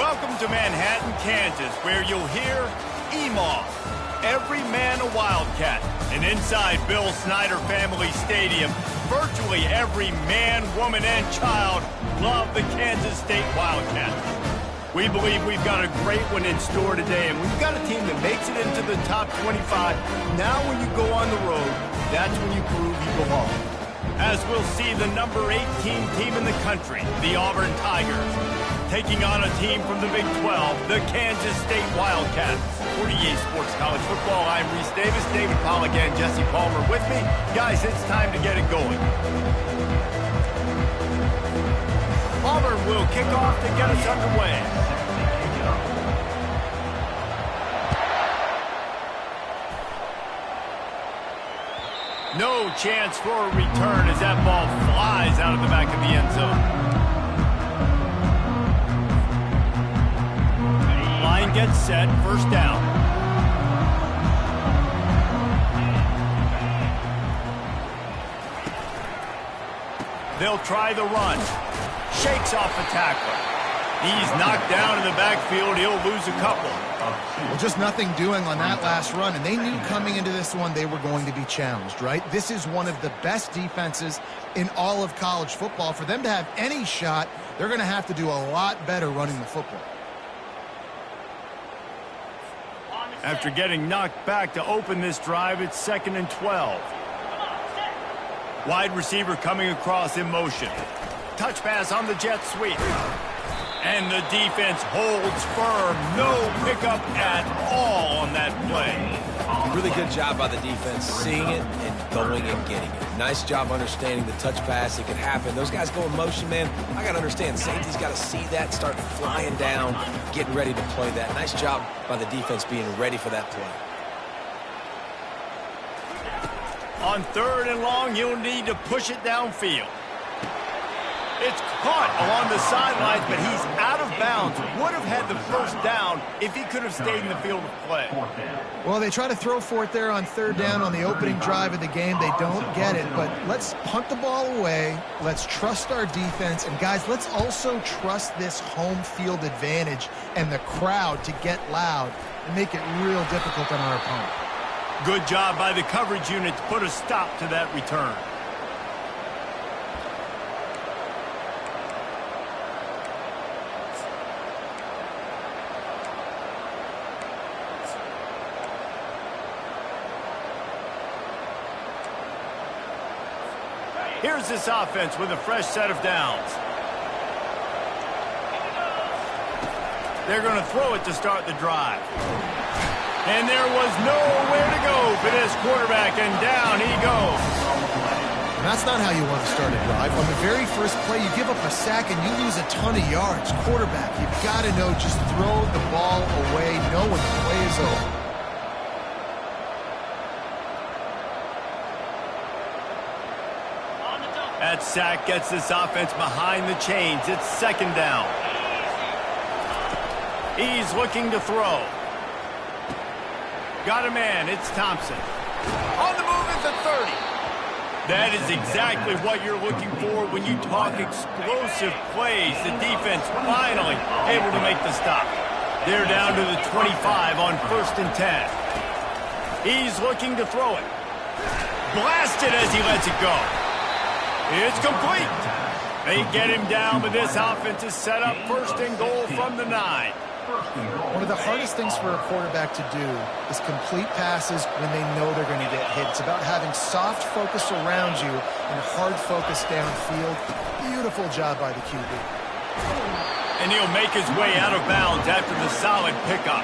Welcome to Manhattan, Kansas, where you'll hear EMAW, every man a Wildcat. And inside Bill Snyder Family Stadium, virtually every man, woman, and child love the Kansas State Wildcats. We believe we've got a great one in store today, and we've got a team that makes it into the top 25. Now when you go on the road, that's when you prove you belong. As we'll see the number 18 team in the country, the Auburn Tigers, taking on a team from the Big 12, the Kansas State Wildcats. For EA Sports College Football, I'm Reese Davis, David Pollack, and Jesse Palmer with me. Guys, it's time to get it going. Auburn will kick off to get us underway. No chance for a return as that ball flies out of the back of the end zone. Line gets set, first down. They'll try the run. Shakes off the tackler. He's knocked down in the backfield. He'll lose a couple. Well, just nothing doing on that last run, and they knew coming into this one they were going to be challenged, right? This is one of the best defenses in all of college football. For them to have any shot, they're going to have to do a lot better running the football. After getting knocked back to open this drive, it's 2nd and 12. Wide receiver coming across in motion. Touch pass on the jet sweep. And the defense holds firm. No pickup at all on that play. Really good job by the defense, seeing it and going and getting it. Nice job understanding the touch pass. It could happen. Those guys go in motion, man. I got to understand, safety's got to see that, start flying down, getting ready to play that. Nice job by the defense being ready for that play. On 3rd and long, you'll need to push it downfield. It's caught along the sidelines, but he's out of bounds. Would have had the first down if he could have stayed in the field of play. Well, they try to throw for it there on 3rd down on the opening drive of the game. They don't get it, but let's punt the ball away. Let's trust our defense. And, guys, let's also trust this home field advantage and the crowd to get loud and make it real difficult on our opponent. Good job by the coverage unit to put a stop to that return. Here's this offense with a fresh set of downs. They're going to throw it to start the drive. And there was nowhere to go for this quarterback, and down he goes. And that's not how you want to start a drive. On the very first play, you give up a sack and you lose a ton of yards. Quarterback, you've got to know, just throw the ball away, know when the play is over. That sack gets this offense behind the chains. It's 2nd down. He's looking to throw. Got a man. It's Thompson. On the move at the 30. That is exactly what you're looking for when you talk explosive plays. The defense finally able to make the stop. They're down to the 25 on 1st and 10. He's looking to throw it. Blasted as he lets it go. It's complete. They get him down, but this offense is set up 1st and goal from the 9. One of the hardest things for a quarterback to do is complete passes when they know they're going to get hit. It's about having soft focus around you and hard focus downfield. Beautiful job by the QB. And he'll make his way out of bounds after the solid pickup.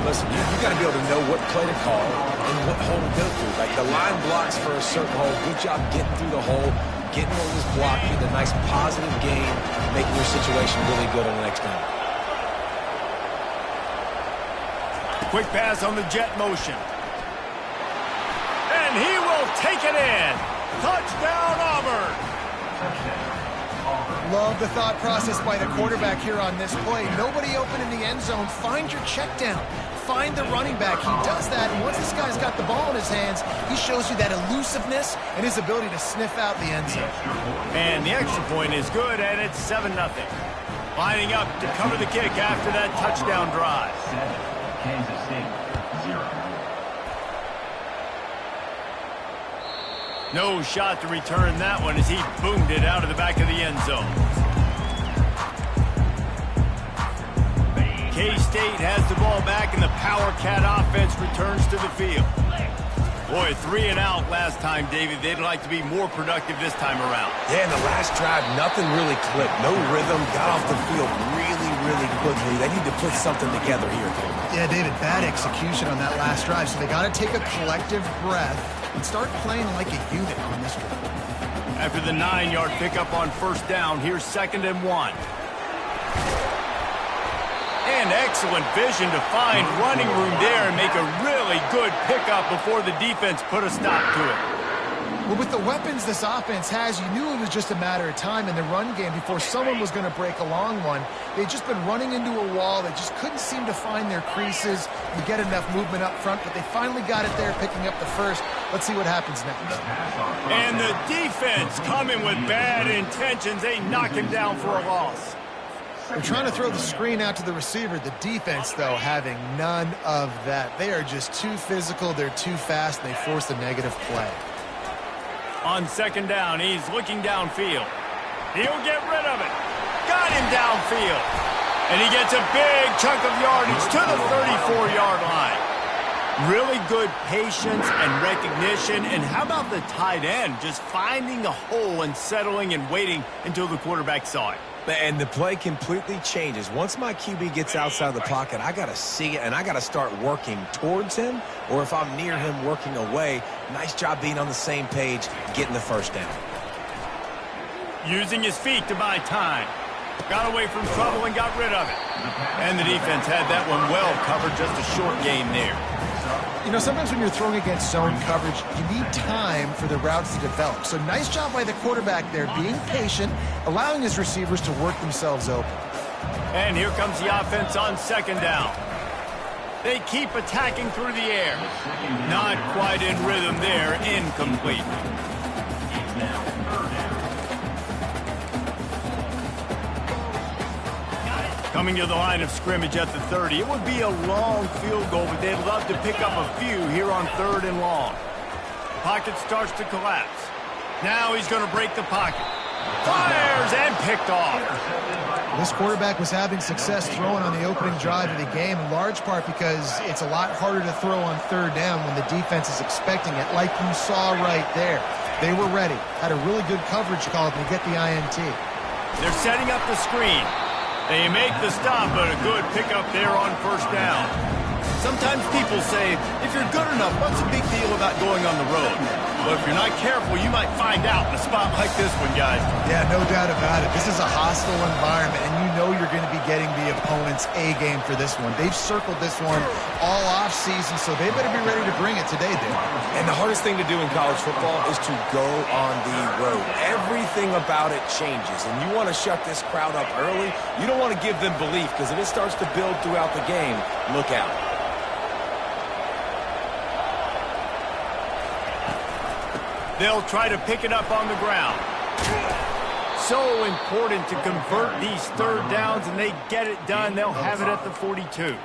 Listen, you got to be able to know what play to call and what hole to go through. Like the line blocks for a certain hole. Good job getting through the hole, getting what was blocked, getting a nice positive gain, making your situation really good on the next down. Quick pass on the jet motion. And he will take it in. Touchdown, Auburn. Love the thought process by the quarterback here on this play. Nobody open in the end zone. Find your check down. Find the running back. He does that, and once this guy's got the ball in his hands, he shows you that elusiveness and his ability to sniff out the end zone. And the extra point is good, and it's 7-0. Lining up to cover the kick after that touchdown drive. Kansas City, 0. No shot to return that one as he boomed it out of the back of the end zone. K-State has the ball back, and the Power Cat offense returns to the field. Boy, 3 and out last time, David. They'd like to be more productive this time around. Yeah, in the last drive, nothing really clicked. No rhythm, got off the field really quickly. They need to put something together here. Yeah, David, bad execution on that last drive, so they got to take a collective breath and start playing like a unit on this one. After the 9-yard pickup on first down, here's 2nd and 1. And excellent vision to find running room there and make a really good pickup before the defense put a stop to it. Well, with the weapons this offense has, you knew it was just a matter of time in the run game before someone was going to break a long one. They'd just been running into a wall. They just couldn't seem to find their creases and get enough movement up front, but they finally got it there, picking up the first. Let's see what happens next. And the defense coming with bad intentions. They knock him down for a loss. They're trying to throw the screen out to the receiver. The defense, though, having none of that. They are just too physical. They're too fast, and they force a negative play. On 2nd down, he's looking downfield. He'll get rid of it. Got him downfield. And he gets a big chunk of yardage to the 34-yard line. Really good patience and recognition. And how about the tight end just finding a hole and settling and waiting until the quarterback saw it? And the play completely changes. Once my QB gets outside the pocket, I got to see it, and I got to start working towards him, or if I'm near him, working away. Nice job being on the same page, getting the first down. Using his feet to buy time. Got away from trouble and got rid of it. And the defense had that one well covered, just a short gain there. You know, sometimes when you're throwing against zone coverage, you need time for the routes to develop. So nice job by the quarterback there, being patient, allowing his receivers to work themselves open. And here comes the offense on 2nd down. They keep attacking through the air. Not quite in rhythm there, incomplete. Coming to the line of scrimmage at the 30. It would be a long field goal, but they'd love to pick up a few here on 3rd and long. Pocket starts to collapse. Now he's going to break the pocket. Fires and picked off. This quarterback was having success throwing on the opening drive of the game, in large part because it's a lot harder to throw on 3rd down when the defense is expecting it, like you saw right there. They were ready. Had a really good coverage call to get the INT. They're setting up the screen. They make the stop, but a good pickup there on first down. Sometimes people say, if you're good enough, what's the big deal about going on the road? But if you're not careful, you might find out in a spot like this one, guys. Yeah, no doubt about it. This is a hostile environment, and you know you're going to be getting the opponent's A-game for this one. They've circled this one all off-season, so they better be ready to bring it today, Dave. And the hardest thing to do in college football is to go on the road. Everything about it changes, and you want to shut this crowd up early. You don't want to give them belief, because if it starts to build throughout the game, look out. They'll try to pick it up on the ground. So important to convert these 3rd downs, and they get it done. They'll have it at the 42.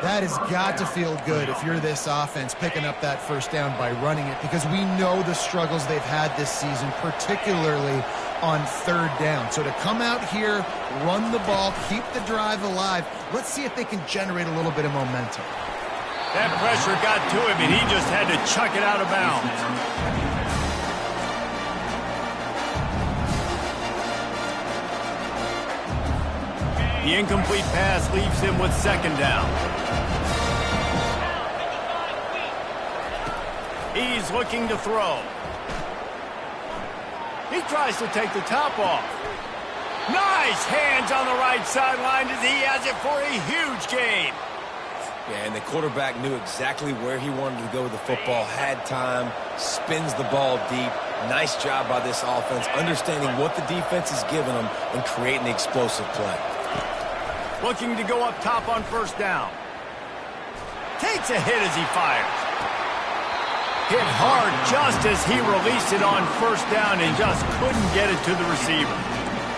That has got to feel good if you're this offense picking up that first down by running it, because we know the struggles they've had this season, particularly on 3rd down. So to come out here, run the ball, keep the drive alive, let's see if they can generate a little bit of momentum. That pressure got to him, and he just had to chuck it out of bounds. The incomplete pass leaves him with 2nd down. He's looking to throw. He tries to take the top off. Nice hands on the right sideline as he has it for a huge gain. Yeah, and the quarterback knew exactly where he wanted to go with the football, had time, spins the ball deep. Nice job by this offense, understanding what the defense is giving them and creating the explosive play. Looking to go up top on first down. Takes a hit as he fires. Hit hard just as he released it on first down and just couldn't get it to the receiver.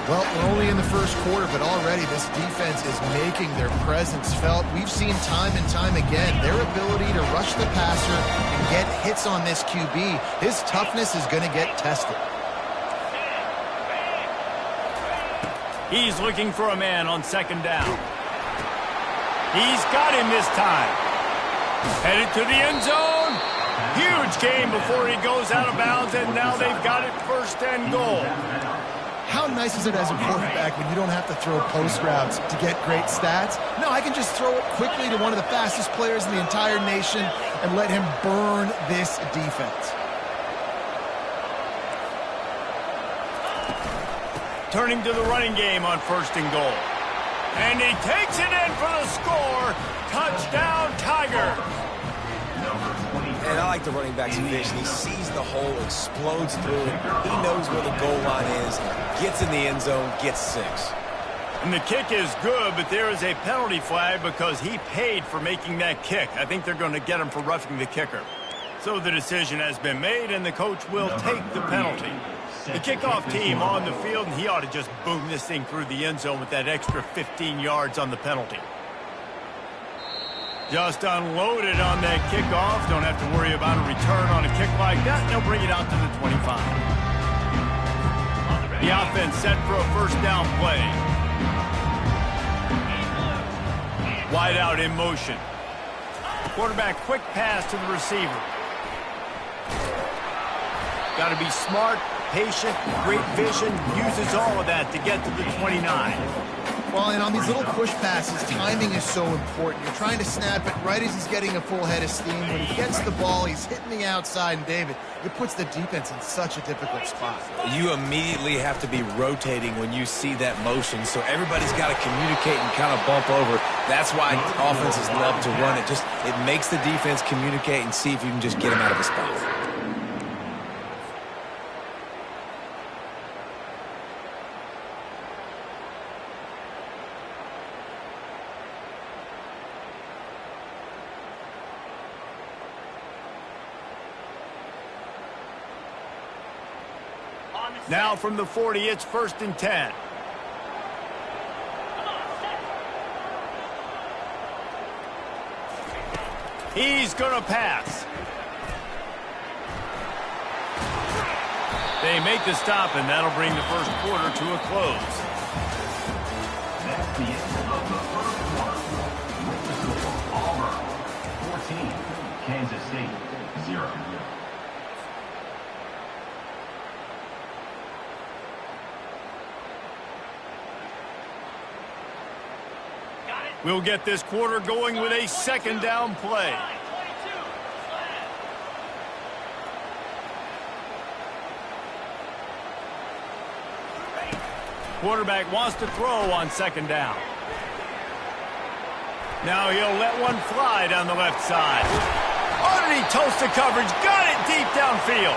Well, we're only in the first quarter, but already this defense is making their presence felt. We've seen time and time again their ability to rush the passer and get hits on this QB. His toughness is going to get tested. He's looking for a man on second down. He's got him this time. Headed to the end zone. Huge gain before he goes out of bounds, and now they've got it first and goal. How nice is it as a quarterback when you don't have to throw post routes to get great stats? No, I can just throw it quickly to one of the fastest players in the entire nation and let him burn this defense. Turning to the running game on first and goal. And he takes it in for the score. Touchdown, Tiger. And I like the running back's vision. He sees the hole, explodes through it. He knows where the goal line is, gets in the end zone, gets 6. And the kick is good, but there is a penalty flag because he paid for making that kick. I think they're going to get him for roughing the kicker. So the decision has been made, and the coach will take the penalty. The kickoff team on the field, and he ought to just boom this thing through the end zone with that extra 15 yards on the penalty. Just unloaded on that kickoff. Don't have to worry about a return on a kick like that. They'll bring it out to the 25. The offense set for a first down play. Wide out in motion. Quarterback quick pass to the receiver. Got to be smart, patient, great vision. Uses all of that to get to the 29. Well, and on these little push passes, timing is so important. You're trying to snap it right as he's getting a full head of steam. When he gets the ball, he's hitting the outside, and David, it puts the defense in such a difficult spot. You immediately have to be rotating when you see that motion, so everybody's got to communicate and kind of bump over. That's why offenses love to run it. It makes the defense communicate and see if you can just get him out of his spot. Now from the 40, it's first and 10. He's going to pass. They make the stop, and that'll bring the first quarter to a close. That's the end of the first quarter. Auburn 14, Kansas State 0. We'll get this quarter going with a second down play. Quarterback wants to throw on second down. Now he'll let one fly down the left side. Underneath toasted coverage, got it deep downfield.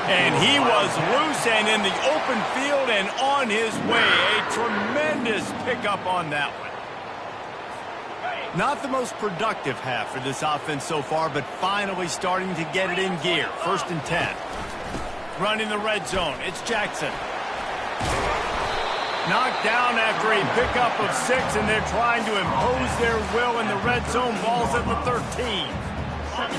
And he was loose and in the open field and on his way. A tremendous pickup on that one. Not the most productive half for this offense so far, but finally starting to get it in gear. First and 10. Running the red zone. It's Jackson. Knocked down after a pickup of 6, and they're trying to impose their will in the red zone. Ball's at the 13.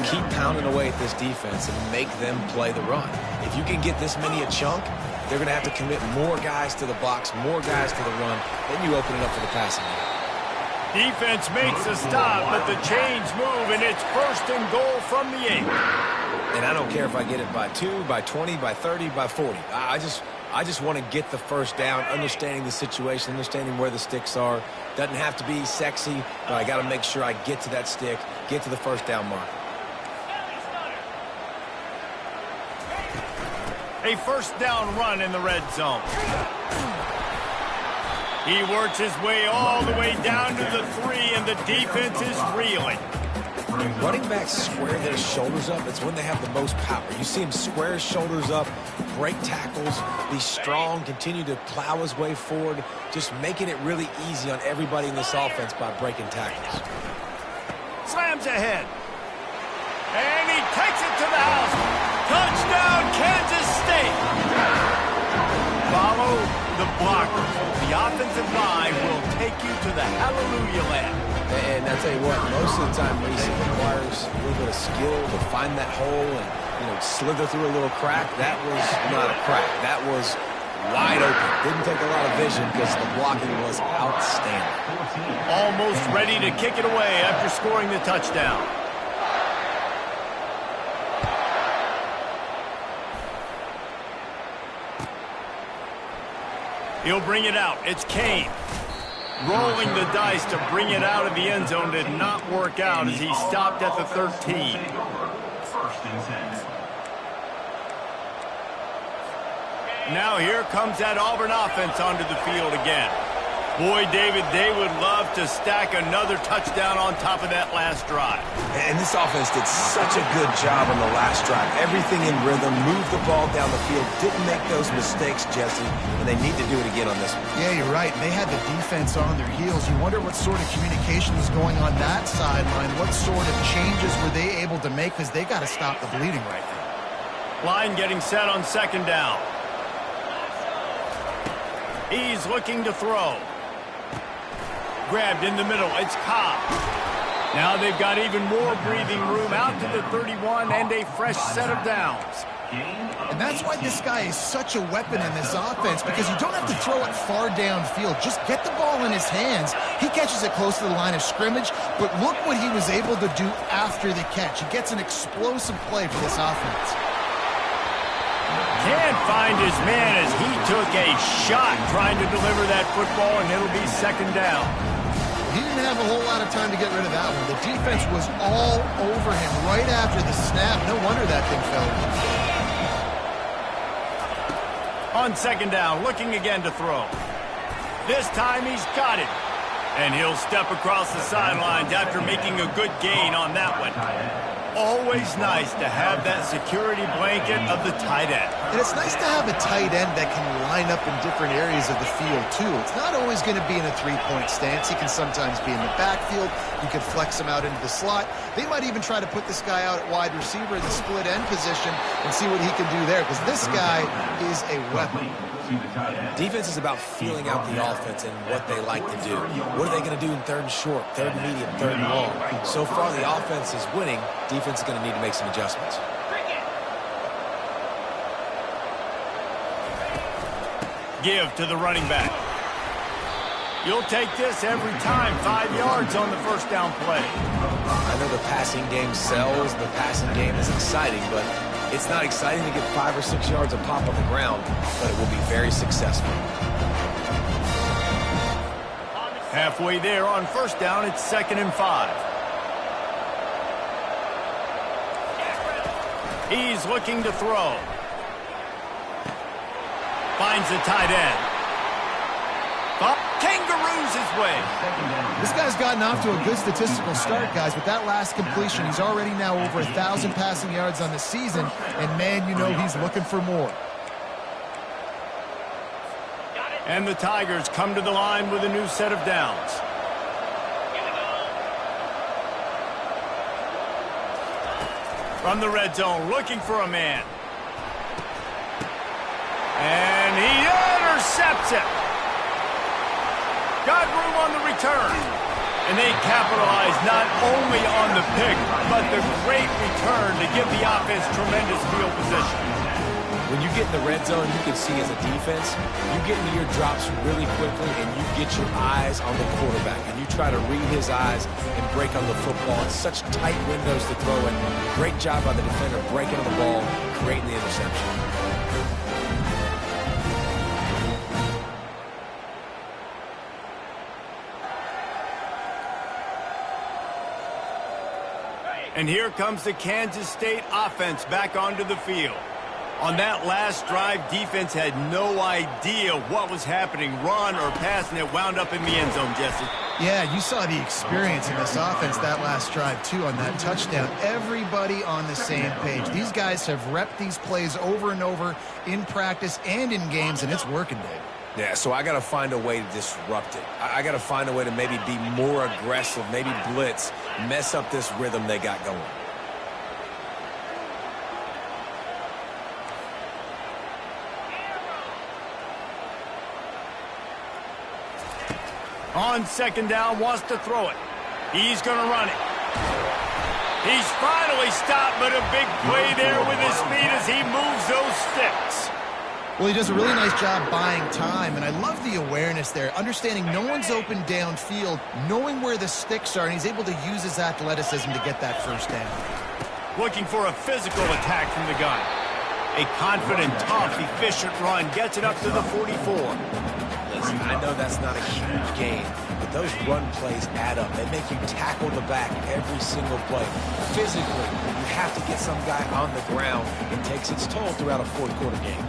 Keep pounding away at this defense and make them play the run. If you can get this many a chunk, they're going to have to commit more guys to the box, more guys to the run. Then you open it up for the passing game. Defense makes a stop, but the chains move, and it's first and goal from the 8. And I don't care if I get it by 2, by 20, by 30, by 40. I just want to get the first down, understanding the situation, understanding where the sticks are. Doesn't have to be sexy, but I got to make sure I get to that stick, get to the first down mark. A first down run in the red zone. He works his way all the way down to the 3, and the defense is reeling. When running backs square their shoulders up, it's when they have the most power. You see him square his shoulders up, break tackles, be strong, continue to plow his way forward, just making it really easy on everybody in this offense by breaking tackles. Slams ahead. And he takes it to the house. Touchdown, Kansas State. Follow the blockers. The offensive line will take you to the hallelujah land. And I tell you what, most of the time, Reese, it requires a little bit of skill to find that hole and, slither through a little crack. That was not a crack. That was wide open. Didn't take a lot of vision because the blocking was outstanding. Almost ready to kick it away after scoring the touchdown. He'll bring it out. It's Kane. Rolling the dice to bring it out of the end zone did not work out as he stopped at the 13. First and 10. Now here comes that Auburn offense onto the field again. Boy, David, they would love to stack another touchdown on top of that last drive. And this offense did such a good job on the last drive. Everything in rhythm, moved the ball down the field, didn't make those mistakes, Jesse, and they need to do it again on this one. Yeah, you're right. They had the defense on their heels. You wonder what sort of communication was going on that sideline. What sort of changes were they able to make, because they got to stop the bleeding right now. Line getting set on second down. He's looking to throw. Grabbed in the middle. It's Cobb. Now they've got even more breathing room out to the 31 and a fresh set of downs. And that's why this guy is such a weapon in this offense, because you don't have to throw it far downfield. Just get the ball in his hands. He catches it close to the line of scrimmage, but look what he was able to do after the catch. He gets an explosive play for this offense. Can't find his man as he took a shot trying to deliver that football, and it'll be second down. He didn't have a whole lot of time to get rid of that one. The defense was all over him right after the snap. No wonder that thing fell. On second down, looking again to throw. This time he's got it. And he'll step across the sidelines after making a good gain on that one. Always nice to have that security blanket of the tight end. And it's nice to have a tight end that can line up in different areas of the field, too. It's not always going to be in a three-point stance. He can sometimes be in the backfield. You could flex him out into the slot. They might even try to put this guy out at wide receiver in the split end position and see what he can do there, because this guy is a weapon. Defense is about feeling out the offense and what they like to do. What are they going to do in third and short, third and medium, third and long? So far, the offense is winning. Defense is going to need to make some adjustments. Give to the running back. You'll take this every time. 5 yards on the first down play. I know the passing game sells. The passing game is exciting, but it's not exciting to get 5 or 6 yards of pop on the ground, but it will be very successful. Halfway there on first down, it's 2nd and 5. He's looking to throw. Finds the tight end. Kangaroos his way. This guy's gotten off to a good statistical start, guys. With that last completion, he's already now over 1,000 passing yards on the season. And, man, you know he's looking for more. And the Tigers come to the line with a new set of downs. From the red zone, looking for a man. And he intercepts it. Got room on the return. And they capitalize not only on the pick, but the great return to give the offense tremendous field position. When you get in the red zone, you can see as a defense, you get into your drops really quickly and you get your eyes on the quarterback. And you try to read his eyes and break on the football. It's such tight windows to throw in. Great job by the defender breaking on the ball, creating the interception. And here comes the Kansas State offense back onto the field. On that last drive, defense had no idea what was happening, run or pass, and it wound up in the end zone, Jesse. Yeah, you saw the experience in this offense that last drive, too, on that touchdown. Everybody on the same page. These guys have repped these plays over and over in practice and in games, and it's working, Dave. Yeah, so I got to find a way to disrupt it. I got to find a way to maybe be more aggressive, maybe blitz, mess up this rhythm they got going. On second down, wants to throw it. He's going to run it. He's finally stopped, but a big play there with his feet as he moves those sticks. Well, he does a really nice job buying time, and I love the awareness there, understanding no one's open downfield, knowing where the sticks are, and he's able to use his athleticism to get that first down. Looking for a physical attack from the gun. A confident, tough, efficient run gets it up to the 44. Listen, I know that's not a huge gain, but those run plays add up. They make you tackle the back every single play. Physically, you have to get some guy on the ground. It takes its toll throughout a fourth-quarter game.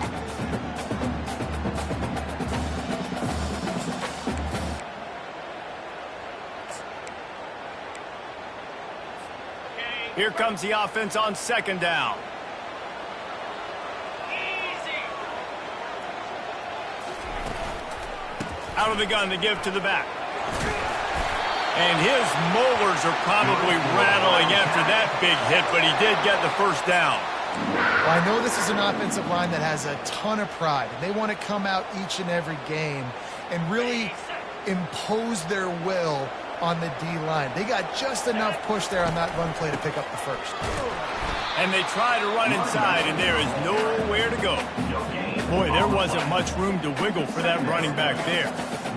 Here comes the offense on second down. Out of the gun to give to the back. And his molars are probably rattling after that big hit, but he did get the first down. Well, I know this is an offensive line that has a ton of pride. They want to come out each and every game and really impose their will on the D-line. They got just enough push there on that run play to pick up the first. And they try to run inside, and there is nowhere to go. Boy, there wasn't much room to wiggle for that running back there.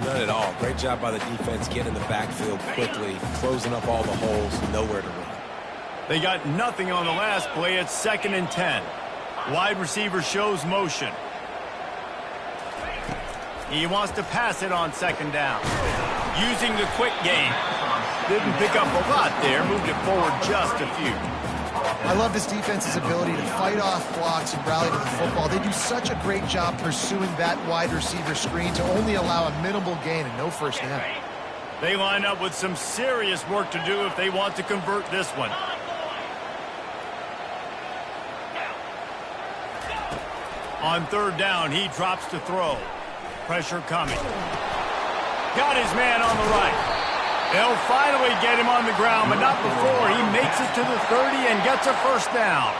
None at all. Great job by the defense getting in the backfield quickly, closing up all the holes, nowhere to run. They got nothing on the last play. It's 2nd and 10. Wide receiver shows motion. He wants to pass it on second down. Using the quick game. Didn't pick up a lot there. Moved it forward just a few. I love this defense's ability to fight off blocks and rally to the football. They do such a great job pursuing that wide receiver screen to only allow a minimal gain and no first down. They line up with some serious work to do if they want to convert this one. On third down, he drops to throw. Pressure coming. Got his man on the right. They'll finally get him on the ground, but not before he makes it to the 30 and gets a first down.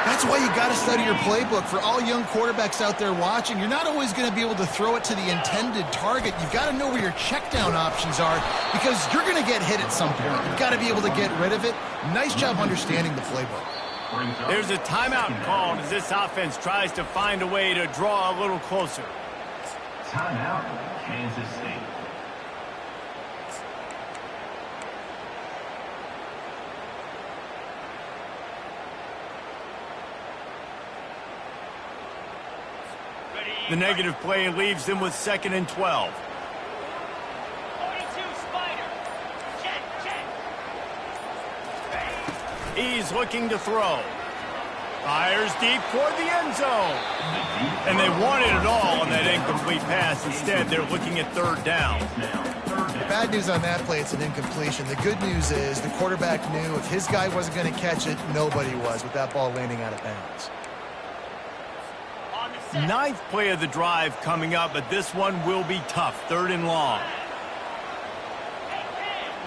That's why you got to study your playbook. For all young quarterbacks out there watching, you're not always going to be able to throw it to the intended target. You've got to know where your check down options are because you're going to get hit at some point. You've got to be able to get rid of it. Nice job understanding the playbook. There's a timeout called as this offense tries to find a way to draw a little closer. Timeout, Kansas State. The negative play leaves them with 2nd and 12. 42 Spider. Check. He's looking to throw. Fires deep toward the end zone. And they wanted it all on that incomplete pass. Instead, they're looking at third down. Bad news on that play, it's an incompletion. The good news is the quarterback knew if his guy wasn't going to catch it, nobody was with that ball landing out of bounds. 9th play of the drive coming up, but this one will be tough. 3rd and long.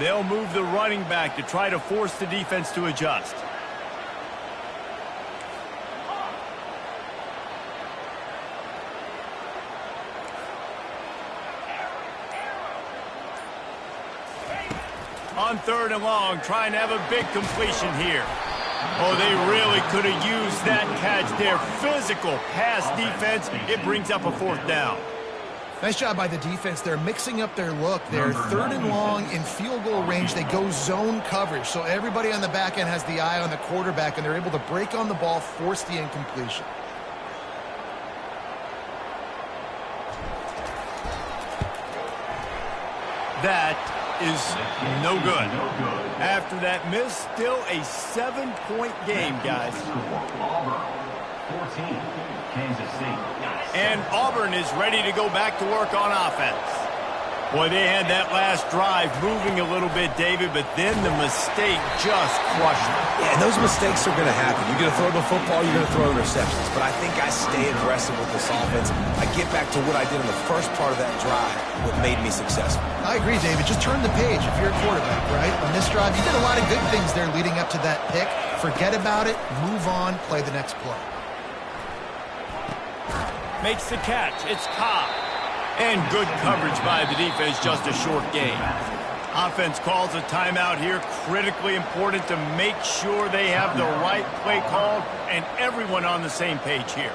They'll move the running back to try to force the defense to adjust. On 3rd and long, trying to have a big completion here. Oh, they really could have used that catch there. Physical pass defense. It brings up a 4th down. Nice job by the defense. They're mixing up their look. They're 3rd and long in field goal range. They go zone coverage. So everybody on the back end has the eye on the quarterback, and they're able to break on the ball, force the incompletion. That is no good. After that miss, still a 7-point game, guys. Auburn, 14, Kansas State. And Auburn is ready to go back to work on offense. Boy, they had that last drive moving a little bit, David, but then the mistake just crushed them. Yeah, and those mistakes are going to happen. You're going to throw the football, you're going to throw interceptions. But I think I stay aggressive with this offense. I get back to what I did in the first part of that drive, what made me successful. I agree, David. Just turn the page if you're a quarterback, right? On this drive, you did a lot of good things there leading up to that pick. Forget about it, move on, play the next play. Makes the catch. It's Cobb. And good coverage by the defense, just a short gain. Offense calls a timeout here, critically important to make sure they have the right play called and everyone on the same page here.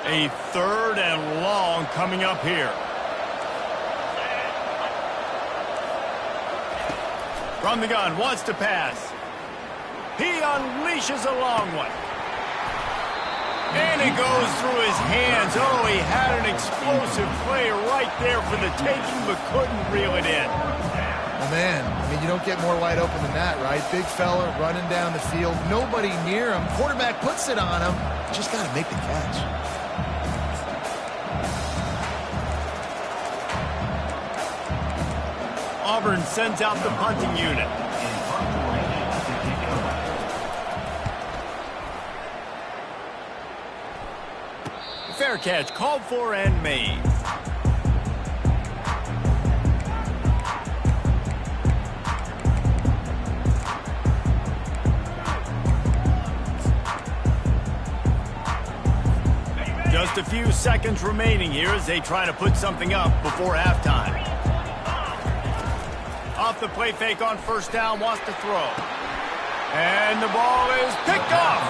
A 3rd and long coming up here. From the gun, wants to pass. He unleashes a long one. And it goes through his hands. Oh, he had an explosive play right there for the taking, but couldn't reel it in. Oh, man, I mean, you don't get more wide open than that, right? Big fella running down the field. Nobody near him. Quarterback puts it on him. Just got to make the catch. Auburn sends out the punting unit. Fair catch called for and made. Just a few seconds remaining here as they try to put something up before halftime. Off the play fake on 1st down, wants to throw. And the ball is picked off.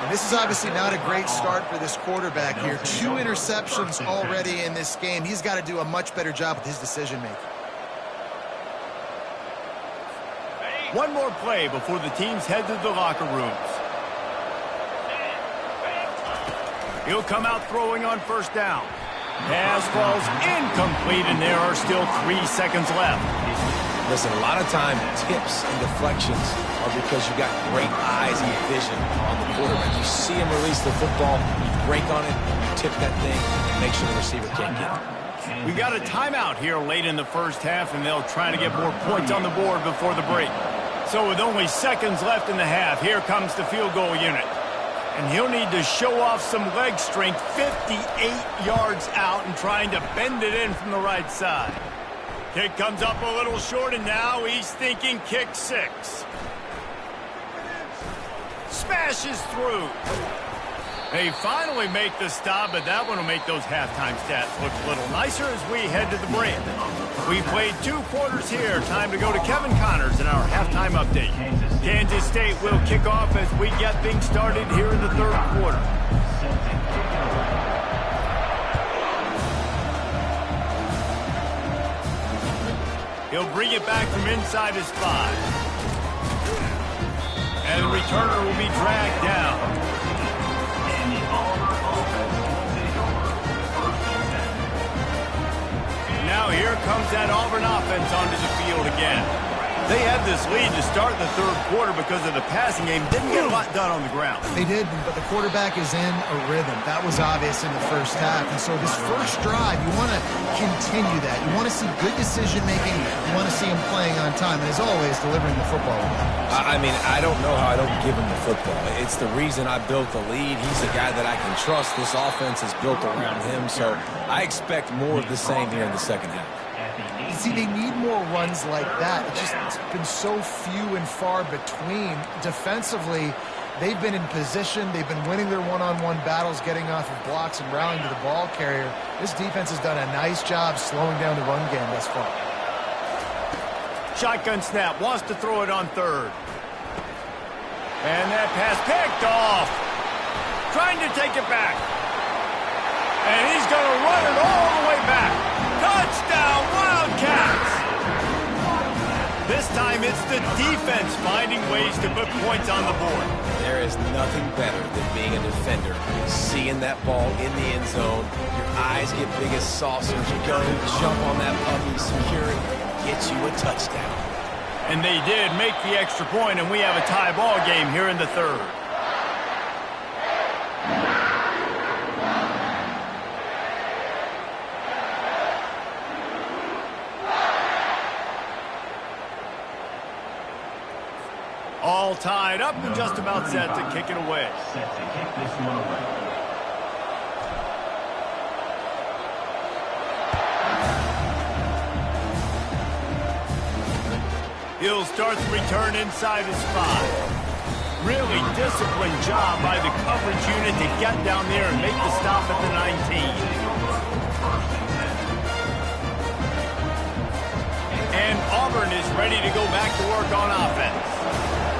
And this is obviously not a great start for this quarterback here. 2 interceptions already in this game. He's got to do a much better job with his decision-making. One more play before the teams head to the locker rooms. He'll come out throwing on 1st down. Pass falls incomplete, and there are still 3 seconds left. Listen, a lot of time, tips and deflections are because you got great eyes and vision on the quarterback. You see him release the football, you break on it, you tip that thing, and make sure the receiver can't get it. We got a timeout here late in the 1st half, and they'll try to get more points on the board before the break. So with only seconds left in the half, here comes the field goal unit. And he'll need to show off some leg strength 58 yards out and trying to bend it in from the right side. Kick comes up a little short, and now he's thinking kick 6. Smashes through. They finally make the stop, but that one will make those halftime stats look a little nicer as we head to the break. We played 2 quarters here. Time to go to Kevin Connors in our halftime update. Kansas State will kick off as we get things started here in the 3rd quarter. He'll bring it back from inside his 5. And the returner will be dragged down. Now here comes that Auburn offense onto the field again. They had this lead to start the 3rd quarter because of the passing game. Didn't get a lot done on the ground. They did, but the quarterback is in a rhythm. That was obvious in the 1st half. And so this 1st drive, you want to continue that. You want to see good decision-making. You want to see him playing on time. And as always, delivering the football. I mean, I don't know how I don't give him the football. It's the reason I built the lead. He's a guy that I can trust. This offense is built around him. So I expect more of the same here in the 2nd half. See, they need more runs like that. It's been so few and far between. Defensively, they've been in position. They've been winning their one-on-one battles, getting off of blocks and rallying to the ball carrier. This defense has done a nice job slowing down the run game thus far. Shotgun snap, wants to throw it on 3rd. And that pass picked off. Trying to take it back. And he's going to run it all the way back. Touchdown, Wildcats! This time it's the defense finding ways to put points on the board. There is nothing better than being a defender, seeing that ball in the end zone. Your eyes get big as saucers. You go, jump on that puppy, secure it, get you a touchdown. And they did make the extra point, and we have a tie ball game here in the 3rd. All tied up and just about set to kick it away. Set to kick this one away. He'll start the return inside his 5. Really disciplined job by the coverage unit to get down there and make the stop at the 19. And Auburn is ready to go back to work on offense.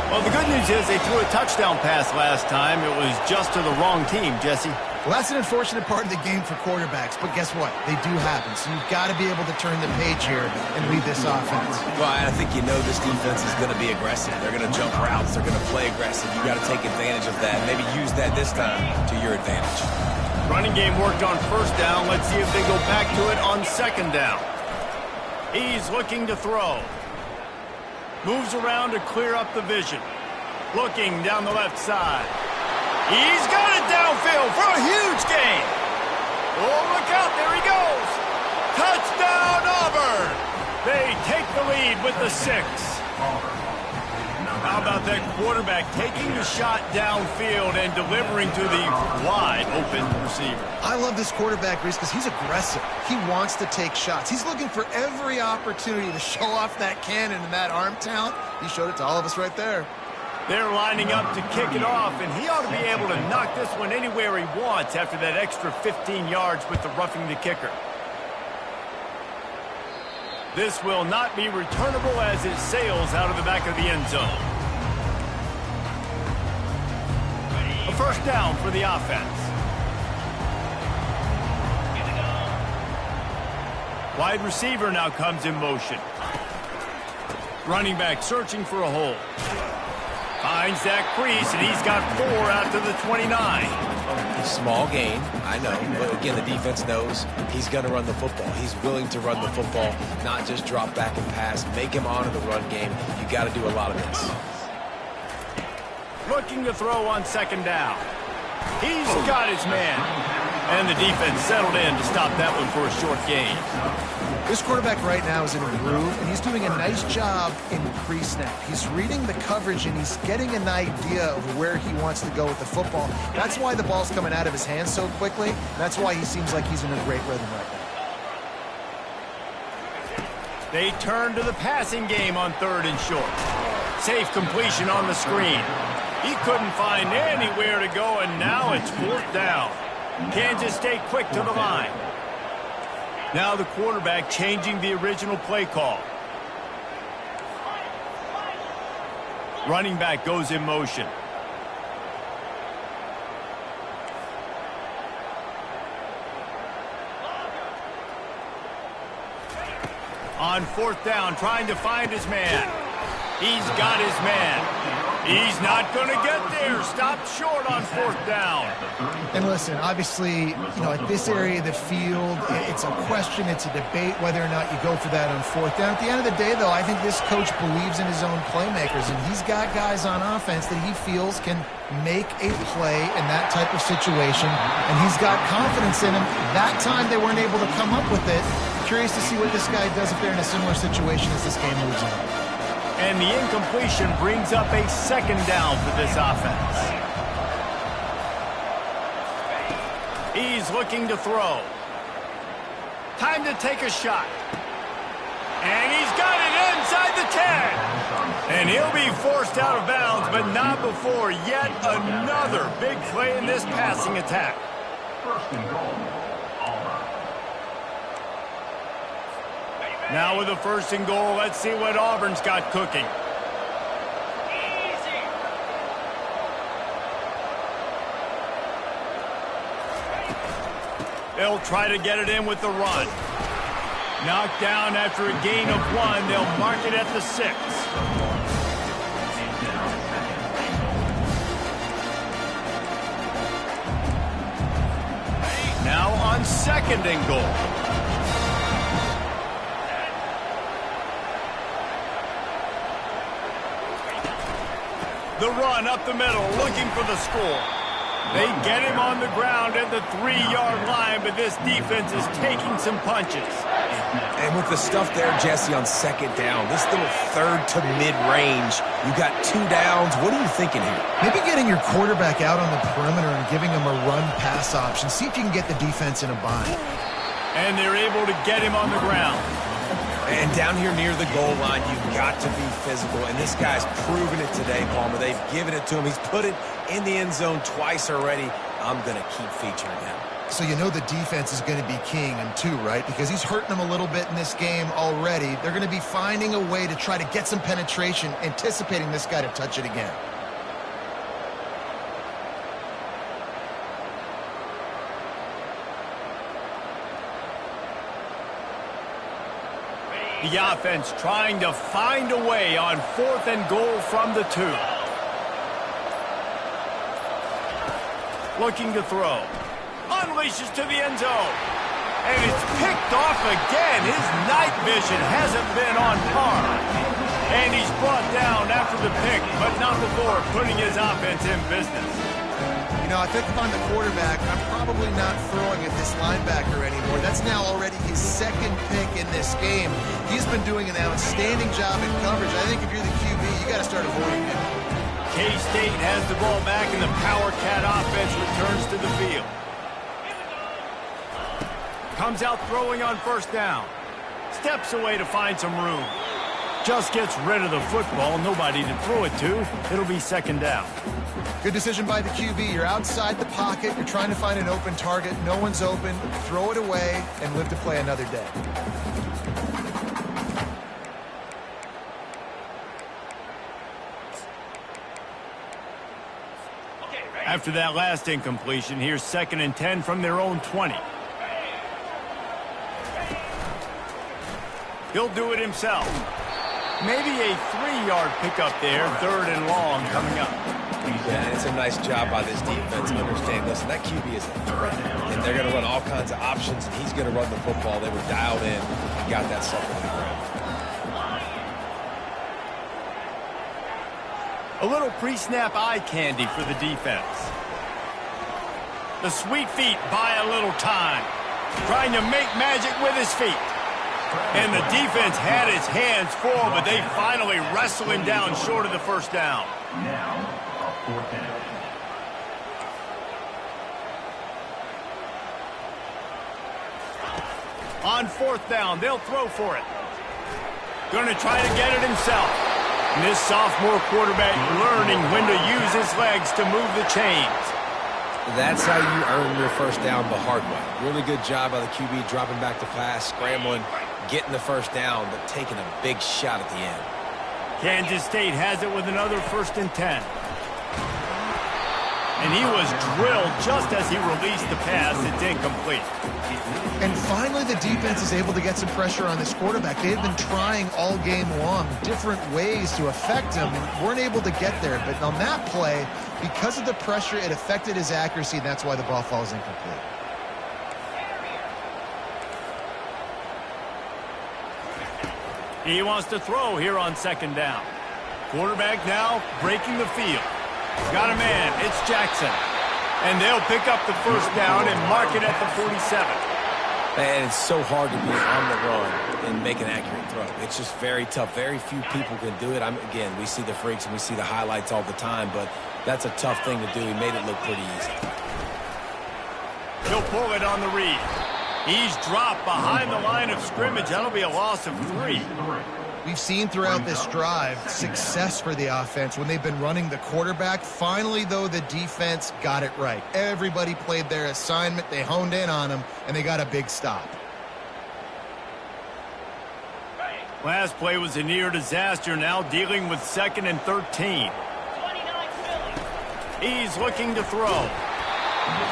Well, the good news is they threw a touchdown pass last time. It was just to the wrong team, Jesse. Well, that's an unfortunate part of the game for quarterbacks, but guess what? They do happen, so you've got to be able to turn the page here and lead this offense. Well, I think you know this defense is going to be aggressive. They're going to jump routes. They're going to play aggressive. You got to take advantage of that. Maybe use that this time to your advantage. Running game worked on first down. Let's see if they go back to it on second down. He's looking to throw. Moves around to clear up the vision. Looking down the left side. He's got it downfield for a huge gain. Oh, look out. There he goes. Touchdown, Auburn. They take the lead with the 6. How about that quarterback taking the shot downfield and delivering to the wide open receiver? I love this quarterback, Reese, because he's aggressive. He wants to take shots. He's looking for every opportunity to show off that cannon and that arm talent. He showed it to all of us right there. They're lining up to kick it off, and he ought to be able to knock this one anywhere he wants after that extra 15 yards with the roughing the kicker. This will not be returnable as it sails out of the back of the end zone. A first down for the offense. Wide receiver now comes in motion. Running back searching for a hole. Finds that crease, and he's got 4 out to the 29. Small gain, I know, but again, the defense knows he's going to run the football. He's willing to run the football, not just drop back and pass. Make him honor the run game. You got to do a lot of this. Looking to throw on second down. He's got his man. And the defense settled in to stop that one for a short gain. This quarterback right now is in a groove, and he's doing a nice job in pre-snap. He's reading the coverage, and he's getting an idea of where he wants to go with the football. That's why the ball's coming out of his hands so quickly. That's why he seems like he's in a great rhythm right now. They turn to the passing game on third and short. Safe completion on the screen. He couldn't find anywhere to go, and now it's fourth down. Kansas State quick to the line. Now the quarterback changing the original play call. Running back goes in motion. On fourth down, trying to find his man. He's got his man. He's not going to get there. Stopped short on fourth down. And listen, obviously, at this area of the field, it's a question, it's a debate whether or not you go for that on fourth down. At the end of the day, though, I think this coach believes in his own playmakers, and he's got guys on offense that he feels can make a play in that type of situation, and he's got confidence in him. That time they weren't able to come up with it. Curious to see what this guy does if they're in a similar situation as this game moves on. And the incompletion brings up a second down for this offense. He's looking to throw. Time to take a shot. And he's got it inside the 10. And he'll be forced out of bounds, but not before yet another big play in this passing attack. First and goal. Now with a first and goal, let's see what Auburn's got cooking. Easy. They'll try to get it in with the run. Knocked down after a gain of 1. They'll mark it at the 6. Now on second and goal. The run up the middle, looking for the score. They get him on the ground at the 3-yard line, but this defense is taking some punches. And with the stuff there, Jesse, on second down, this little third to mid-range, you got 2 downs. What are you thinking here? Maybe getting your quarterback out on the perimeter and giving him a run-pass option. See if you can get the defense in a bind. And they're able to get him on the ground. And down here near the goal line, you've got to be physical. And this guy's proven it today, Palmer. They've given it to him. He's put it in the end zone twice already. I'm going to keep featuring him. So you know the defense is going to be keying him too, right? Because he's hurting them a little bit in this game already. They're going to be finding a way to try to get some penetration, anticipating this guy to touch it again. The offense trying to find a way on 4th and goal from the 2. Looking to throw. Unleashes to the end zone. And it's picked off again. His night vision hasn't been on par. And he's brought down after the pick, but not before putting his offense in business. You know, I think if I'm the quarterback, I'm probably not throwing at this linebacker anymore. That's now already his 2nd pick in this game. He's been doing an outstanding job in coverage. I think if you're the QB, you got to start avoiding him. K-State has the ball back, and the Power Cat offense returns to the field. Comes out throwing on 1st down. Steps away to find some room. Just gets rid of the football. Nobody to throw it to. It'll be 2nd down. Good decision by the QB. You're outside the pocket. You're trying to find an open target. No one's open. Throw it away and live to play another day. After that last incompletion, here's 2nd and 10 from their own 20. He'll do it himself. Maybe a 3-yard pickup there. 3rd and long coming up. Yeah, and it's a nice job by this defense to understand, listen, that QB is a threat. And they're going to run all kinds of options, and he's going to run the football. They were dialed in and got that sucker on the ground. A little pre-snap eye candy for the defense. The sweet feet buy a little time. Trying to make magic with his feet. And the defense had his hands full, but they finally wrestle him down short of the 1st down. Now, a 4th down. On 4th down, they'll throw for it. Going to try to get it himself. And this sophomore quarterback learning when to use his legs to move the chains. That's how you earn your 1st down the hard way. Really good job by the QB dropping back to pass, scrambling, getting the 1st down, but taking a big shot at the end. Kansas State has it with another 1st and 10. And he was drilled just as he released the pass. It's incomplete. And finally, the defense is able to get some pressure on this quarterback. They've been trying all game long different ways to affect him and weren't able to get there. But on that play, because of the pressure, it affected his accuracy, and that's why the ball falls incomplete. He wants to throw here on 2nd down. Quarterback now breaking the field. Got a man. It's Jackson. And they'll pick up the 1st down and mark it at the 47. And it's so hard to be on the run and make an accurate throw. It's just very tough. Very few people can do it. Again, we see the freaks and we see the highlights all the time, but that's a tough thing to do. He made it look pretty easy. He'll pull it on the read. He's dropped behind the line of scrimmage. That'll be a loss of 3. We've seen throughout this drive success for the offense when they've been running the quarterback. Finally, though, the defense got it right. Everybody played their assignment. They honed in on him, and they got a big stop. Last play was a near disaster, now dealing with 2nd and 13. He's looking to throw.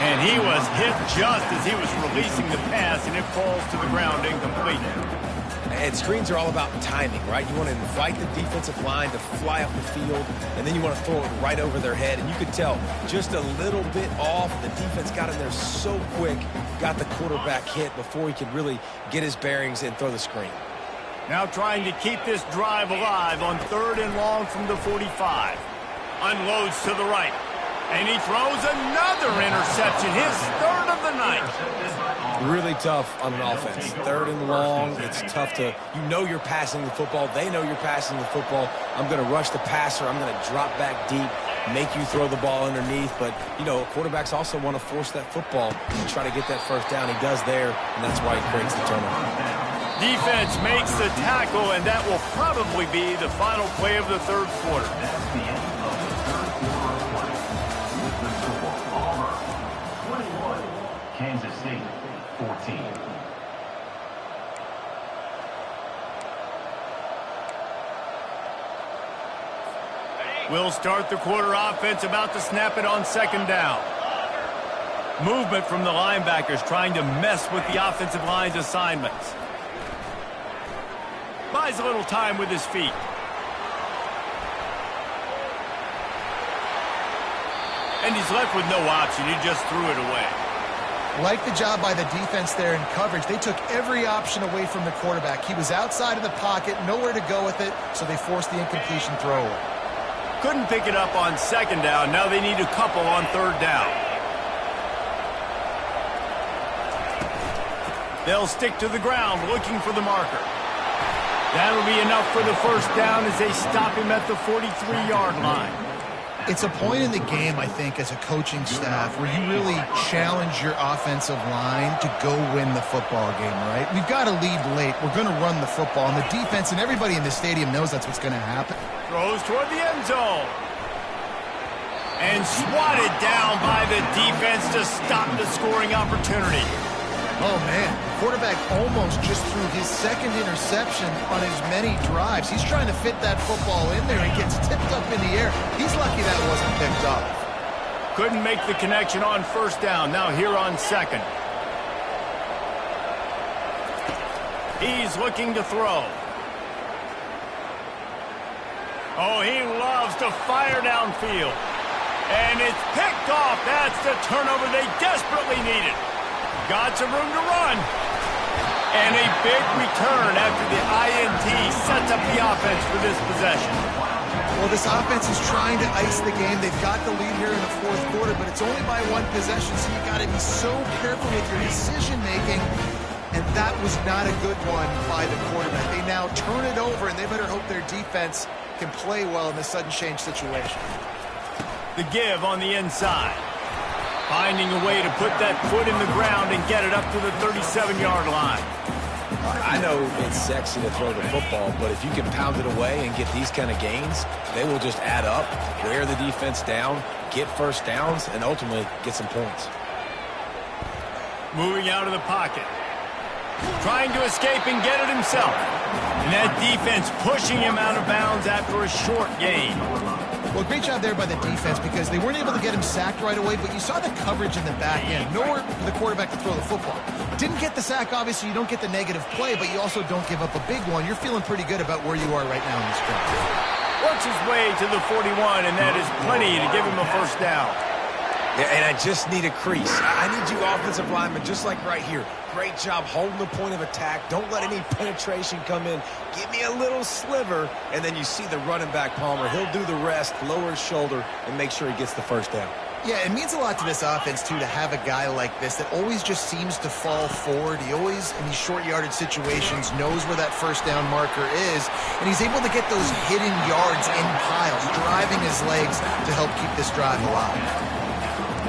And he was hit just as he was releasing the pass, and it falls to the ground incomplete. And screens are all about timing, right? You want to invite the defensive line to fly up the field, and then you want to throw it right over their head. And you could tell just a little bit off. The defense got in there so quick, got the quarterback hit before he could really get his bearings and throw the screen. Now trying to keep this drive alive on 3rd and long from the 45. Unloads to the right. And he throws another interception, his 3rd of the night. Really tough on an offense. 3rd and long, it's tough to, you know you're passing the football. They know you're passing the football. I'm going to rush the passer. I'm going to drop back deep, make you throw the ball underneath. But, you know, quarterbacks also want to force that football and try to get that 1st down. He does there, and that's why he creates the turnover. Defense makes the tackle, and that will probably be the final play of the third quarter. That's the end of the third quarter of play. With the score, Auburn 21, Kansas State 14. We'll start the quarter offense, about to snap it on second down. Movement from the linebackers trying to mess with the offensive line's assignments. Buys a little time with his feet. And he's left with no option. He just threw it away. Like the job by the defense there in coverage. They took every option away from the quarterback. He was outside of the pocket, nowhere to go with it, so they forced the incompletion throwaway. Couldn't pick it up on second down. Now they need a couple on third down. They'll stick to the ground looking for the marker. That'll be enough for the first down as they stop him at the 43-yard line. It's a point in the game, I think, as a coaching staff where you really challenge your offensive line to go win the football game, right? We've got to lead late. We're going to run the football, and the defense and everybody in the stadium knows that's what's going to happen. Throws toward the end zone. And swatted down by the defense to stop the scoring opportunity. Oh, man. Quarterback almost just threw his second interception on as many drives. He's trying to fit that football in there. It gets tipped up in the air. He's lucky that wasn't picked up. Couldn't make the connection on first down. Now here on second. He's looking to throw. Oh, he loves to fire downfield. And it's picked off. That's the turnover they desperately needed. Got some room to run. And a big return after the INT sets up the offense for this possession. Well, this offense is trying to ice the game. They've got the lead here in the fourth quarter, but it's only by one possession, so you've got to be so careful with your decision-making. And that was not a good one by the quarterback. They now turn it over, and they better hope their defense can play well in this sudden change situation. The give on the inside. Finding a way to put that foot in the ground and get it up to the 37-yard line. I know it's sexy to throw the football, but if you can pound it away and get these kind of gains, they will just add up, wear the defense down, get first downs, and ultimately get some points. Moving out of the pocket. Trying to escape and get it himself. And that defense pushing him out of bounds after a short gain. Well, great job there by the defense because they weren't able to get him sacked right away, but you saw the coverage in the back end. Nowhere for the quarterback to throw the football. Didn't get the sack, obviously. You don't get the negative play, but you also don't give up a big one. You're feeling pretty good about where you are right now in this game. Works his way to the 41, and that is plenty to give him a first down. Yeah, and I just need a crease. I need you offensive linemen, just like right here. Great job holding the point of attack. Don't let any penetration come in. Give me a little sliver, and then you see the running back, Palmer. He'll do the rest, lower his shoulder, and make sure he gets the first down. Yeah, it means a lot to this offense, too, to have a guy like this that always just seems to fall forward. He always, in these short yardage situations, knows where that first down marker is, and he's able to get those hidden yards in piles, driving his legs to help keep this drive alive.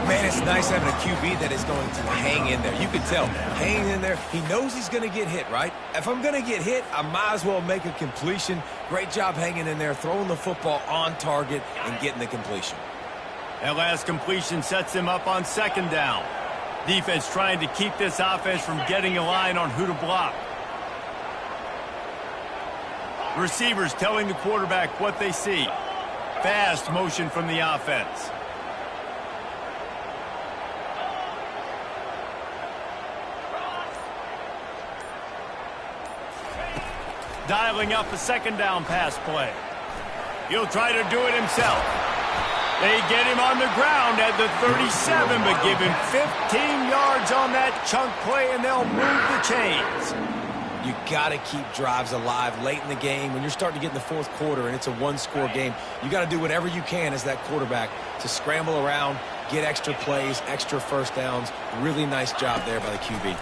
Man, it's nice having a QB that is going to hang in there. You can tell, hanging in there, he knows he's going to get hit, right? If I'm going to get hit, I might as well make a completion. Great job hanging in there, throwing the football on target and getting the completion. That last completion sets him up on second down. Defense trying to keep this offense from getting a line on who to block. Receivers telling the quarterback what they see. Fast motion from the offense. Dialing up a second down pass play. He'll try to do it himself. They get him on the ground at the 37, but give him 15 yards on that chunk play, and they'll move the chains. You got to keep drives alive late in the game. When you're starting to get in the fourth quarter and it's a one-score game, you got to do whatever you can as that quarterback to scramble around, get extra plays, extra first downs. Really nice job there by the QB.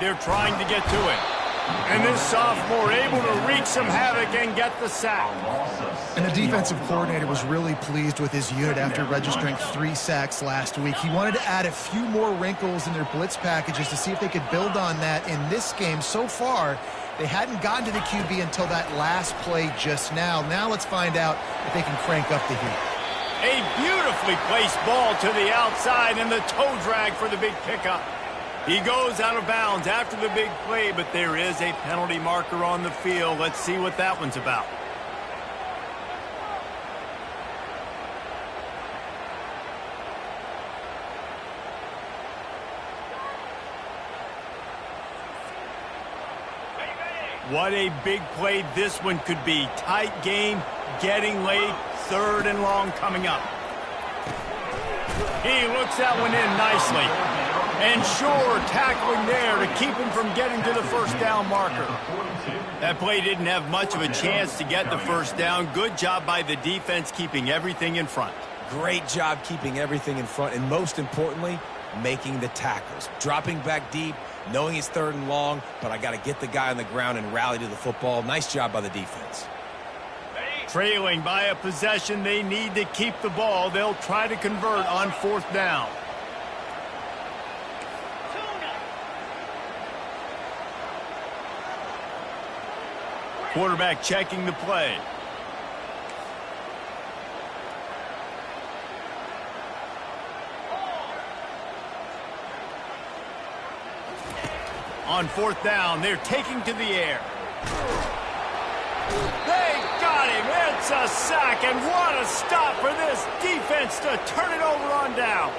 They're trying to get to him. And this sophomore able to wreak some havoc and get the sack. And the defensive coordinator was really pleased with his unit after registering 3 sacks last week. He wanted to add a few more wrinkles in their blitz packages to see if they could build on that in this game. So far, they hadn't gotten to the QB until that last play just now. Now let's find out if they can crank up the heat. A beautifully placed ball to the outside and the toe drag for the big pickup. He goes out of bounds after the big play, but there is a penalty marker on the field. Let's see what that one's about. What a big play this one could be. Tight game, getting late, 3rd and long coming up. He looks that one in nicely. And sure, tackling there to keep him from getting to the first down marker. That play didn't have much of a chance to get the first down. Good job by the defense keeping everything in front. Great job keeping everything in front, and most importantly, making the tackles. Dropping back deep, knowing it's 3rd and long, but I got to get the guy on the ground and rally to the football. Nice job by the defense. Trailing by a possession, they need to keep the ball. They'll try to convert on 4th down. Quarterback checking the play. On 4th down, they're taking to the air. They got him. It's a sack, and what a stop for this defense to turn it over on downs.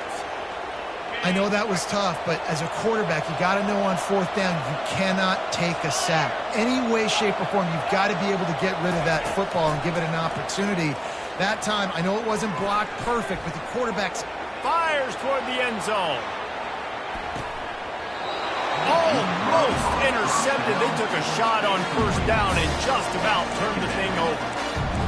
I know that was tough, but as a quarterback, you got to know on 4th down, you cannot take a sack. Any way, shape, or form, you've got to be able to get rid of that football and give it an opportunity. That time, I know it wasn't blocked perfect, but the quarterback's fires toward the end zone. Almost intercepted. They took a shot on 1st down and just about turned the thing over.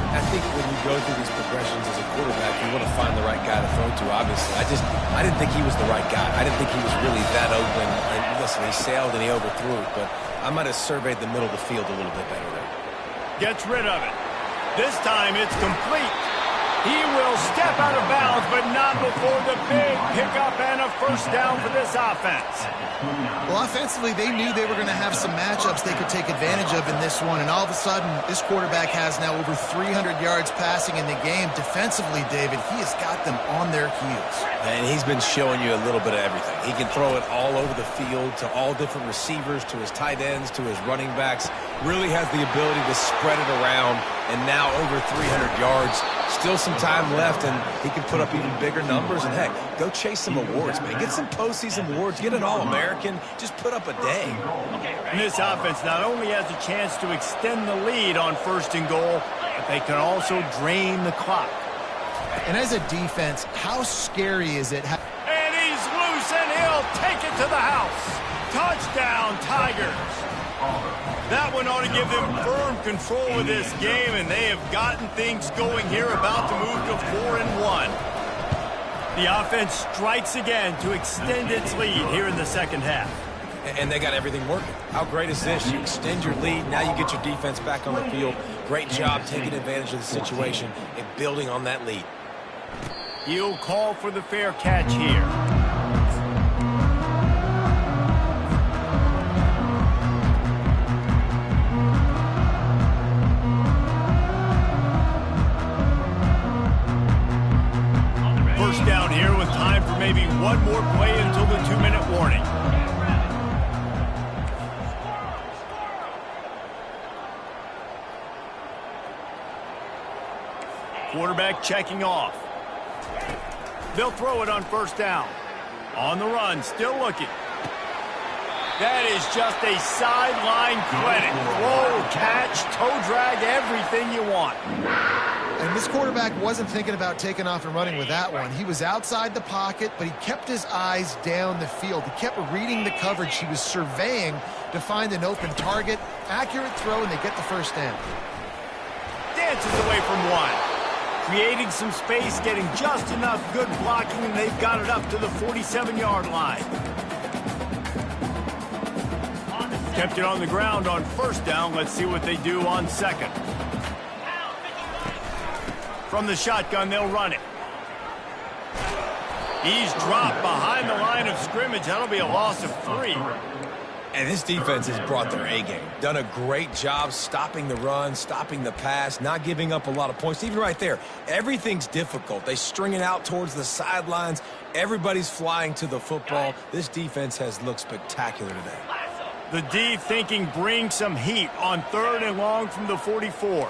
I think when you go through these progressions as a quarterback, you want to find the right guy to throw to, obviously. I didn't think he was the right guy. I didn't think he was really that open. And listen, he sailed and he overthrew it, but I might have surveyed the middle of the field a little bit better there. Gets rid of it. This time it's complete. He will step out of bounds, but not before the big pickup and a 1st down for this offense. Well, offensively, they knew they were going to have some matchups they could take advantage of in this one, and all of a sudden, this quarterback has now over 300 yards passing in the game. Defensively, David, he has got them on their heels. And he's been showing you a little bit of everything. He can throw it all over the field to all different receivers, to his tight ends, to his running backs. Really has the ability to spread it around, and now over 300 yards. Still some time left, and he can put up even bigger numbers. And, heck, go chase some awards, man. Get some postseason awards. Get an All-American. Just put up a day. And this offense not only has a chance to extend the lead on 1st and goal, but they can also drain the clock. And as a defense, how scary is it? And he's loose, and he'll take it to the house. Touchdown, Tigers. That one ought to give them firm control of this game, and they have gotten things going here, about to move to 4-1. The offense strikes again to extend its lead here in the 2nd half. And they got everything working. How great is this? You extend your lead, now you get your defense back on the field. Great job taking advantage of the situation and building on that lead. He'll call for the fair catch here. Down here with time for maybe one more play until the 2-minute warning. Quarterback checking off. They'll throw it on 1st down. On the run, still looking. That is just a sideline credit. Throw, catch, toe drag, everything you want. And this quarterback wasn't thinking about taking off and running with that one. He was outside the pocket, but he kept his eyes down the field. He kept reading the coverage. He was surveying to find an open target. Accurate throw, and they get the 1st down. Dances away from one. Creating some space, getting just enough good blocking, and they've got it up to the 47-yard line. Kept it on the ground on first down. Let's see what they do on second. From the shotgun, they'll run it. He's dropped behind the line of scrimmage. That'll be a loss of 3. And this defense has brought their A-game. Done a great job stopping the run, stopping the pass, not giving up a lot of points. Even right there, everything's difficult. They string it out towards the sidelines. Everybody's flying to the football. This defense has looked spectacular today. The D thinking bring some heat on 3rd and long from the 44.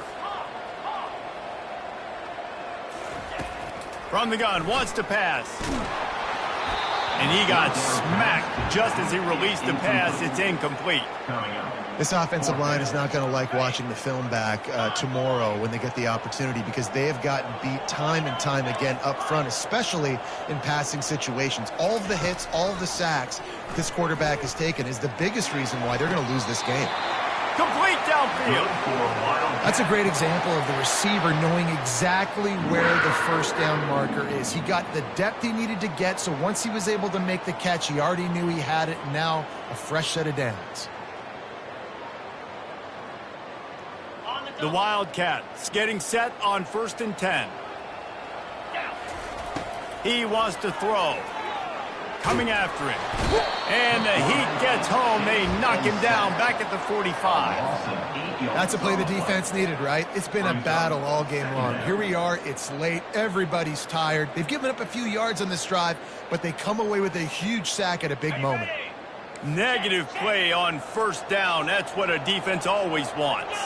From the gun, wants to pass. And he got smacked just as he released the pass. It's incomplete. This offensive line is not going to like watching the film back tomorrow when they get the opportunity, because they have gotten beat time and time again up front, especially in passing situations. All of the hits, all of the sacks this quarterback has taken is the biggest reason why they're going to lose this game. Complete downfield. That's a great example of the receiver knowing exactly where the first down marker is. He got the depth he needed to get, so once he was able to make the catch, he already knew he had it, and now a fresh set of downs. The Wildcats getting set on 1st and 10. He wants to throw. Coming after him. And the heat gets home. They knock him down back at the 45. That's a play the defense needed, right? It's been a battle all game long. Here we are. It's late. Everybody's tired. They've given up a few yards on this drive, but they come away with a huge sack at a big moment. Negative play on 1st down. That's what a defense always wants.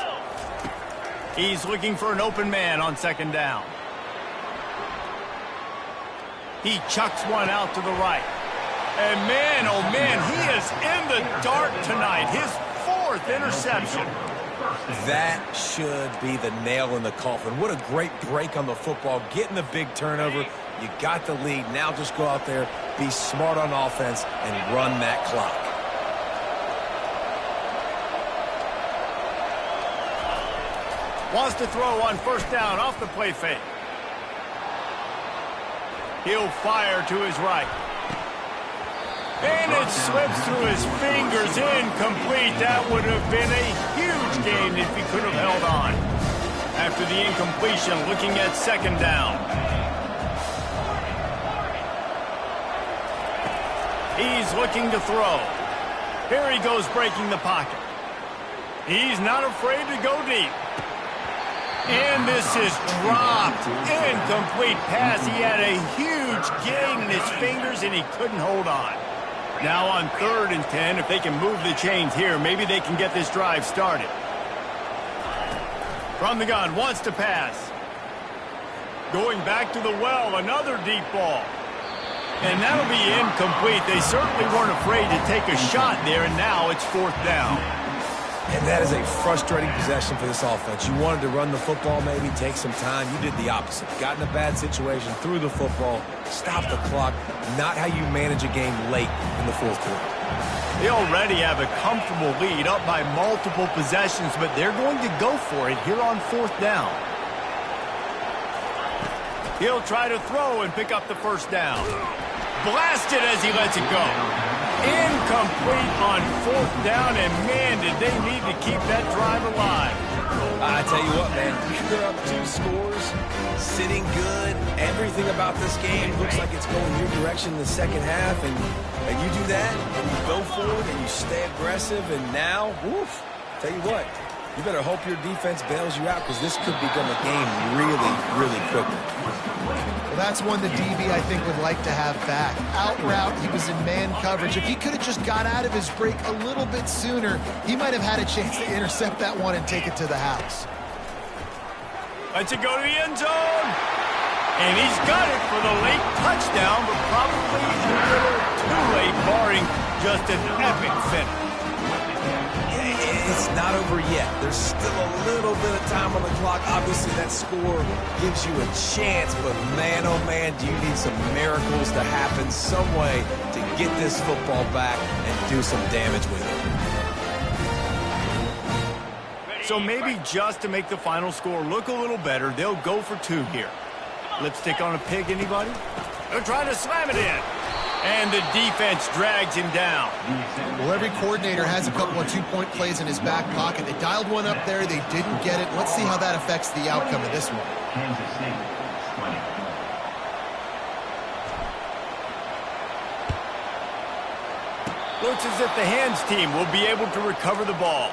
He's looking for an open man on 2nd down. He chucks one out to the right. And man, oh man, he is in the dark tonight. His 4th interception. That should be the nail in the coffin. What a great break on the football. Getting the big turnover. You got the lead. Now just go out there, be smart on offense, and run that clock. Wants to throw on 1st down off the play fake. He'll fire to his right. And it slips through his fingers, incomplete. That would have been a huge gain if he could have held on. After the incompletion, looking at 2nd down. He's looking to throw. Here he goes breaking the pocket. He's not afraid to go deep. And this is dropped. Incomplete pass. He had a huge gain in his fingers, and he couldn't hold on. Now on 3rd and 10, if they can move the chains here, maybe they can get this drive started. From the gun, wants to pass. Going back to the well, another deep ball. And that'll be incomplete. They certainly weren't afraid to take a shot there, and now it's 4th down. And that is a frustrating possession for this offense. You wanted to run the football, maybe take some time. You did the opposite. Got in a bad situation, threw the football, stopped the clock. Not how you manage a game late in the 4th quarter. They already have a comfortable lead, up by multiple possessions, but they're going to go for it here on 4th down. He'll try to throw and pick up the 1st down. Blasted as he lets it go. Incomplete on 4th down, and man, did they need to keep that drive alive. I tell you what, man, you're up 2 scores, sitting good. Everything about this game looks like it's going your direction in the 2nd half, and you do that, and you go forward, and you stay aggressive, and now, woof, tell you what, you better hope your defense bails you out, because this could become a game really, really quickly. Well, that's one the DB, I think, would like to have back. Out route, he was in man coverage. If he could have just got out of his break a little bit sooner, he might have had a chance to intercept that one and take it to the house. Lets it go to the end zone. And he's got it for the late touchdown, but probably a little too late, barring just an epic finish. It's not over yet. There's still a little bit of time on the clock. Obviously, that score gives you a chance, but man, oh man, do you need some miracles to happen some way to get this football back and do some damage with it. So maybe just to make the final score look a little better, they'll go for 2 here. Lipstick on a pig, anybody? They're trying to slam it in. And the defense drags him down. Well, every coordinator has a couple of two-point plays in his back pocket. They dialed one up there. They didn't get it. Let's see how that affects the outcome of this one. Kansas State, 20. Looks as if the hands team will be able to recover the ball.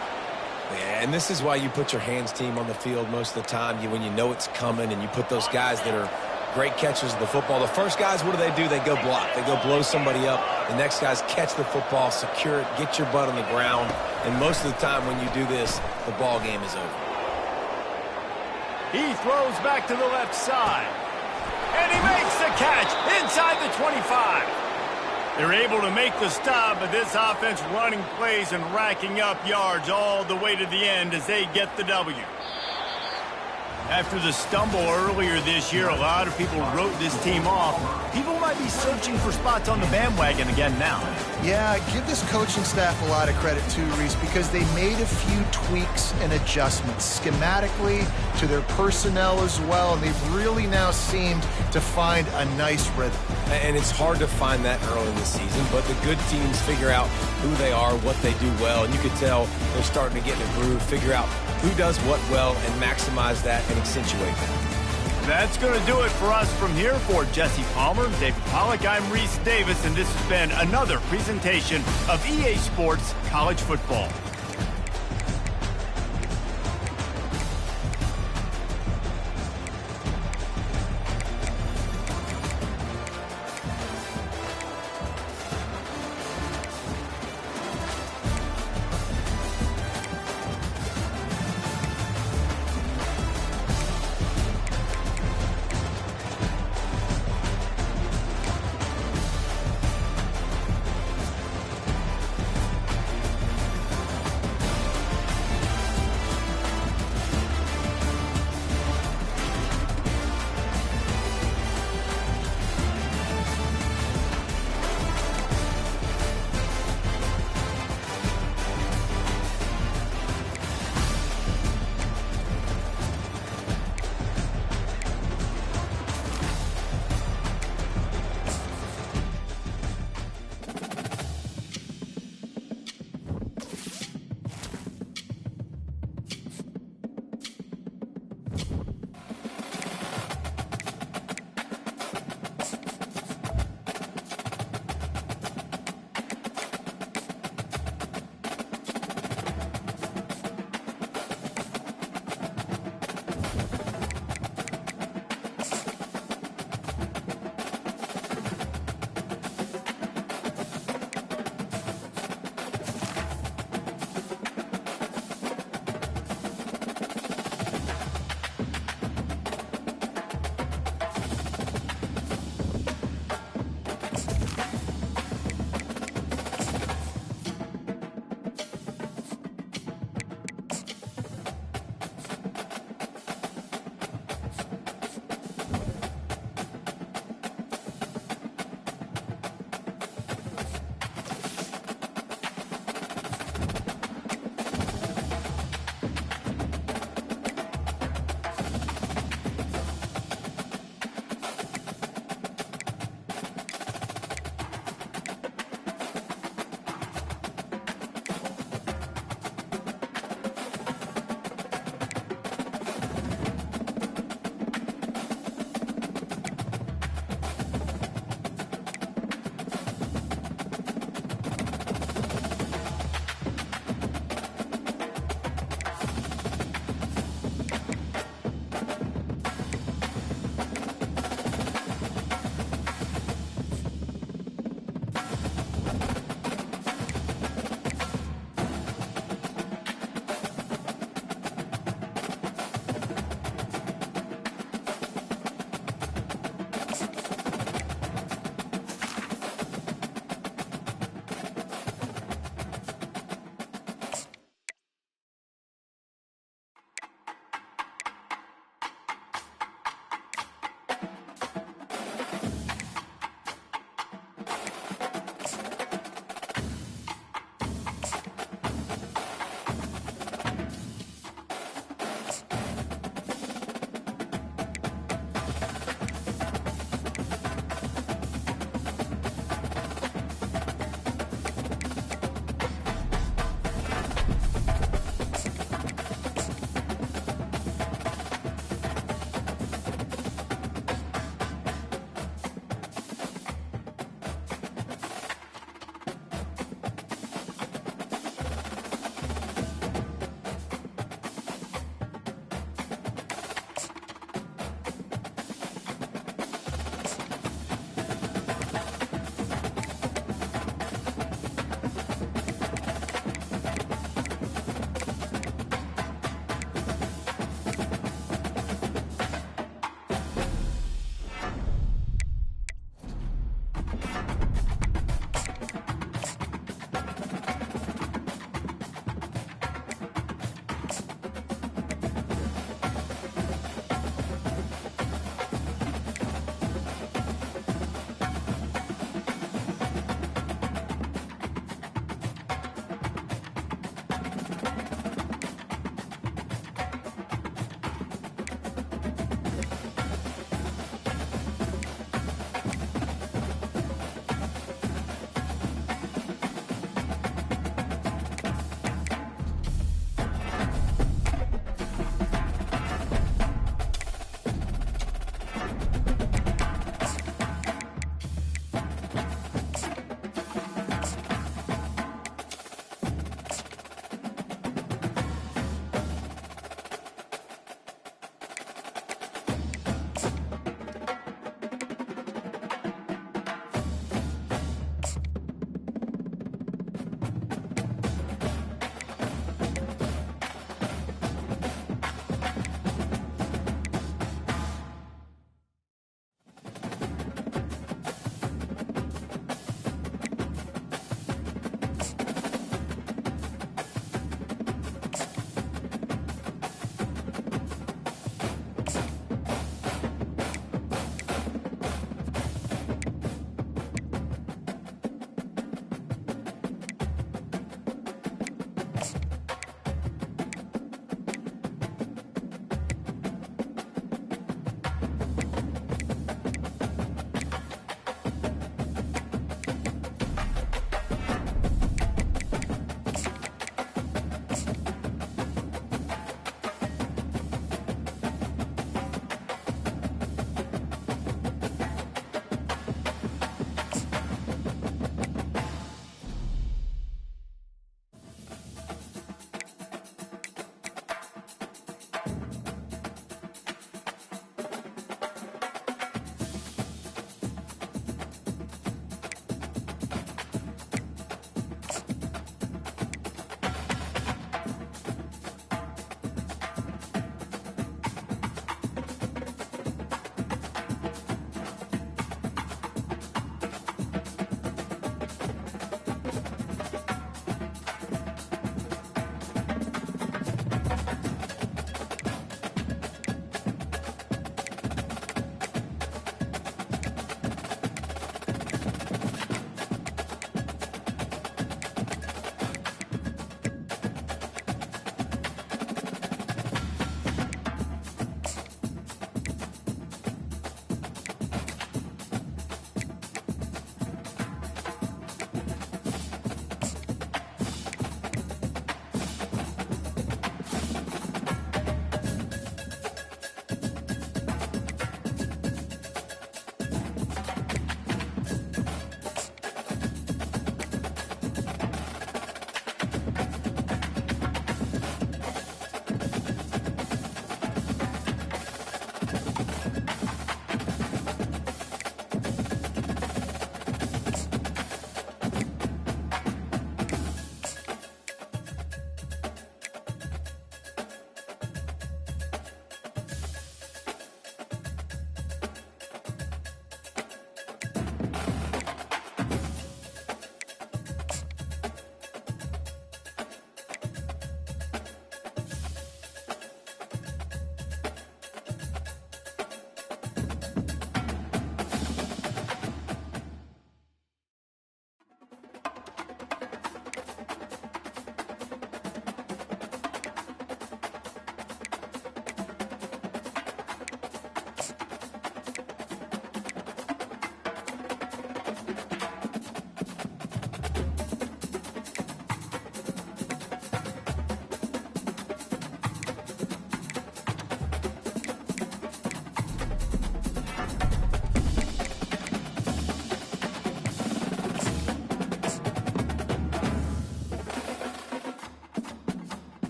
Yeah, and this is why you put your hands team on the field most of the time. When you know it's coming and you put those guys that are great catchers of the football. The first guys, what do? They go block. They go blow somebody up. The next guys catch the football, secure it, get your butt on the ground. And most of the time when you do this, the ball game is over. He throws back to the left side. And he makes the catch inside the 25. They're able to make the stop, but this offense running plays and racking up yards all the way to the end as they get the W. After the stumble earlier this year, a lot of people wrote this team off. People might be searching for spots on the bandwagon again now. Yeah, give this coaching staff a lot of credit too, Reese, because they made a few tweaks and adjustments schematically to their personnel as well, and they've really now seemed to find a nice rhythm. And it's hard to find that early in the season, but the good teams figure out who they are, what they do well, and you can tell they're starting to get in a groove, figure out who does what well, and maximize that and accentuate that. That's going to do it for us from here. For Jesse Palmer, David Pollack, I'm Reese Davis, and this has been another presentation of EA Sports College Football.